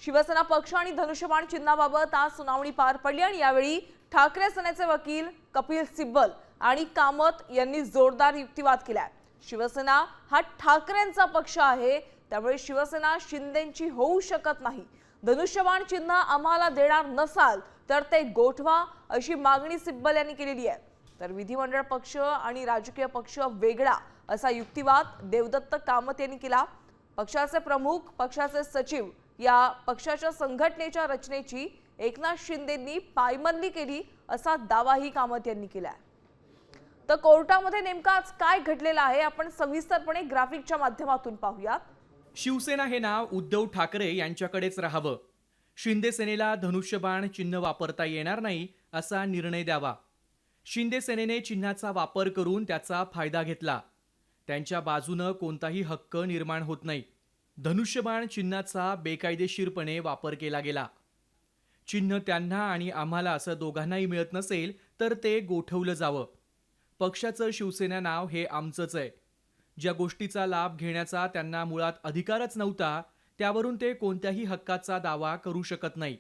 शिवसेना पक्ष आणि धनुष्यबाण चिन्हाबाबत आज सुनावणी पार पडली आणि यावेळी ठाकरे सेनेचे वकील कपिल सिब्बल आणि कामत यांनी जोरदार युक्तिवाद केलाय। शिवसेना हा ठाकरेंचा पक्ष आहे, त्यामुळे शिवसेना शिंदेंची होऊ शकत नाही। धनुष्यबाण चिन्ह आम्हाला देणार नसाल तर ते गोठवा अशी मागणी सिब्बल यांनी केलेली आहे। तर विधिमंडळ पक्ष आणि राजकीय पक्ष वेगळा असा युक्तिवाद देवदत्त कामत यांनी केला। पक्षाचे प्रमुख, पक्षाचे सचिव या पक्षाच्या संघटनेच्या रचनेची एकनाथ शिंदेंनी पायमल्ली केली असा दावाही कामत यांनी केलाय। तर कोर्टामध्ये नेमका आज काय घडलेलं आहे आपण सविस्तरपणे ग्राफिकच्या माध्यमातून पाहूयात। शिवसेना हे नाव उद्धव ठाकरे यांच्याकडेच राहावं, शिंदे सेनेला धनुष्यबाण चिन्ह वापरता येणार नाही असा निर्णय द्यावा। शिंदे सेनेने चिन्हाचा वापर करून त्याचा फायदा घेतला, त्यांच्या बाजूनं कोणताही हक्क निर्माण होत नाही। धनुष्यबाण चिन्हाचा बेकायदेशीरपणे वापर केला गेला। चिन्ह त्यांना आणि आम्हाला असं दोघांनाही मिळत नसेल तर ते गोठवलं जावं। पक्षाचं शिवसेना नाव हे आमचंच आहे। ज्या गोष्टीचा लाभ घेण्याचा त्यांना मुळात अधिकारच नव्हता, त्यावरून ते कोणत्याही हक्काचा दावा करू शकत नाही।